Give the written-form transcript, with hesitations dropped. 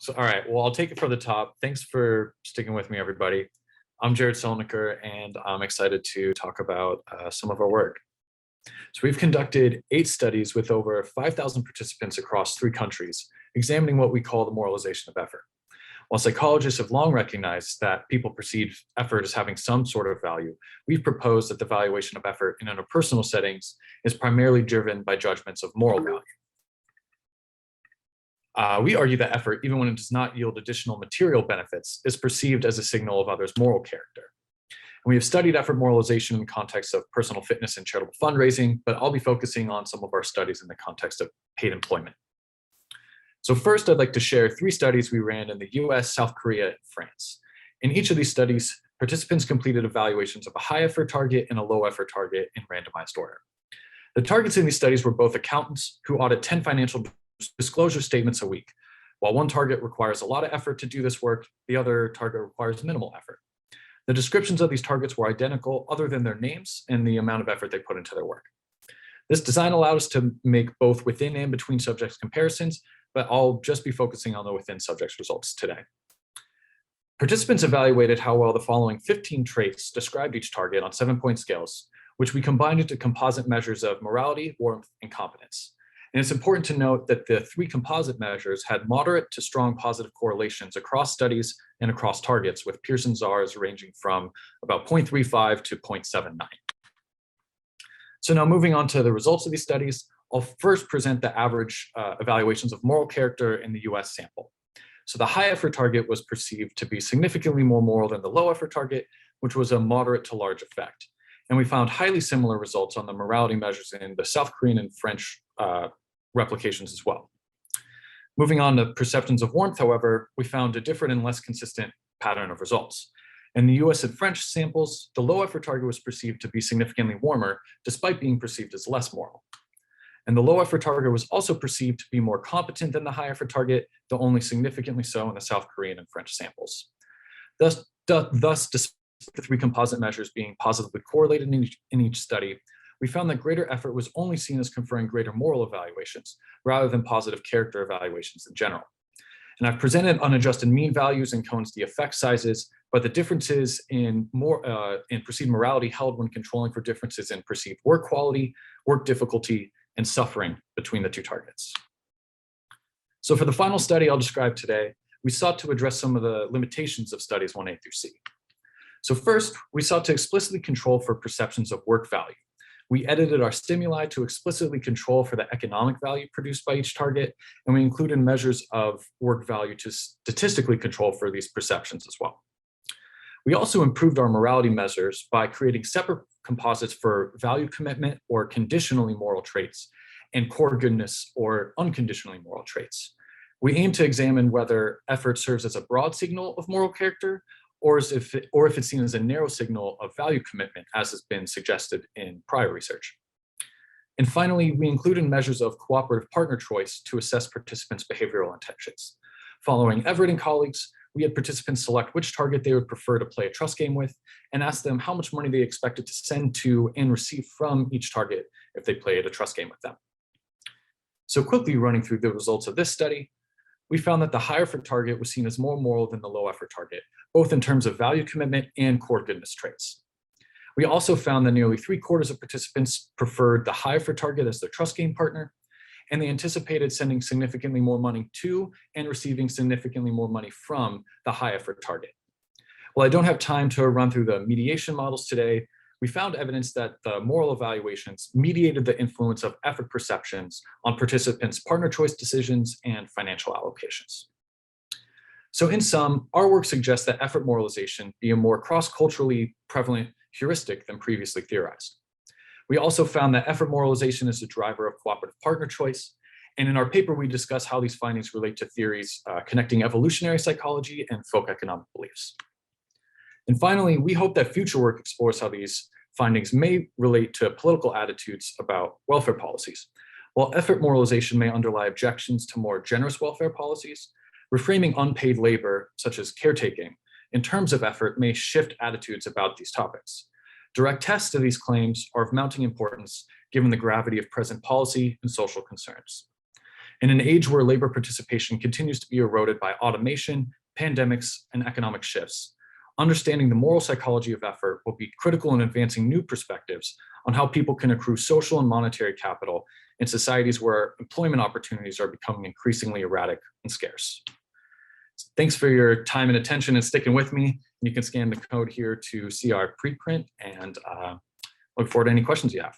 All right, well, I'll take it from the top. Thanks for sticking with me, everybody. I'm Jared Celniker, and I'm excited to talk about some of our work. So we've conducted 8 studies with over 5,000 participants across 3 countries, examining what we call the moralization of effort. While psychologists have long recognized that people perceive effort as having some sort of value, we've proposed that the valuation of effort in interpersonal settings is primarily driven by judgments of moral value. We argue that effort, even when it does not yield additional material benefits, is perceived as a signal of others' moral character. And we have studied effort moralization in the context of personal fitness and charitable fundraising, but I'll be focusing on some of our studies in the context of paid employment. So first, I'd like to share 3 studies we ran in the US, South Korea, and France. In each of these studies, participants completed evaluations of a high effort target and a low effort target in randomized order. The targets in these studies were both accountants who audit 10 financial disclosure statements a week. While one target requires a lot of effort to do this work, the other target requires minimal effort. The descriptions of these targets were identical other than their names and the amount of effort they put into their work. This design allowed us to make both within and between subjects comparisons, but I'll just be focusing on the within subjects results today. Participants evaluated how well the following 15 traits described each target on 7-point scales, which we combined into composite measures of morality, warmth, and competence. And it's important to note that the 3 composite measures had moderate to strong positive correlations across studies and across targets, with Pearson's R's ranging from about 0.35 to 0.79. So now moving on to the results of these studies, I'll first present the average evaluations of moral character in the US sample. So the high effort target was perceived to be significantly more moral than the low effort target, which was a moderate to large effect. And we found highly similar results on the morality measures in the South Korean and French replications as well. Moving on to perceptions of warmth, however, we found a different and less consistent pattern of results. In the US and French samples, the low effort target was perceived to be significantly warmer, despite being perceived as less moral. And the low effort target was also perceived to be more competent than the high effort target, though only significantly so in the South Korean and French samples. Thus, despite the 3 composite measures being positively correlated in each study, we found that greater effort was only seen as conferring greater moral evaluations rather than positive character evaluations in general. And I've presented unadjusted mean values and Cohen's d effect sizes, but the differences in perceived morality held when controlling for differences in perceived work quality, work difficulty, and suffering between the 2 targets. So for the final study I'll describe today, we sought to address some of the limitations of studies 1A through C. So first, we sought to explicitly control for perceptions of work value. We edited our stimuli to explicitly control for the economic value produced by each target, and we included measures of work value to statistically control for these perceptions as well. We also improved our morality measures by creating separate composites for value commitment or conditionally moral traits and core goodness or unconditionally moral traits. We aim to examine whether effort serves as a broad signal of moral character or if it's seen as a narrow signal of value commitment, as has been suggested in prior research. And finally, we included measures of cooperative partner choice to assess participants' behavioral intentions. Following Everett and colleagues, we had participants select which target they would prefer to play a trust game with and ask them how much money they expected to send to and receive from each target if they played a trust game with them. So quickly running through the results of this study, we found that the higher effort target was seen as more moral than the low effort target, both in terms of value commitment and core goodness traits. We also found that nearly 3/4 of participants preferred the high effort target as their trust game partner, and they anticipated sending significantly more money to and receiving significantly more money from the high effort target. While I don't have time to run through the mediation models today, we found evidence that the moral evaluations mediated the influence of effort perceptions on participants' partner choice decisions and financial allocations. So in sum, our work suggests that effort moralization be a more cross-culturally prevalent heuristic than previously theorized. We also found that effort moralization is a driver of cooperative partner choice. And in our paper, we discuss how these findings relate to theories connecting evolutionary psychology and folk economic beliefs. And finally, we hope that future work explores how these findings may relate to political attitudes about welfare policies. While effort moralization may underlie objections to more generous welfare policies, reframing unpaid labor, such as caretaking, in terms of effort may shift attitudes about these topics. Direct tests of these claims are of mounting importance given the gravity of present policy and social concerns. In an age where labor participation continues to be eroded by automation, pandemics, and economic shifts, understanding the moral psychology of effort will be critical in advancing new perspectives on how people can accrue social and monetary capital in societies where employment opportunities are becoming increasingly erratic and scarce. Thanks for your time and attention and sticking with me. You can scan the code here to see our preprint, and look forward to any questions you have.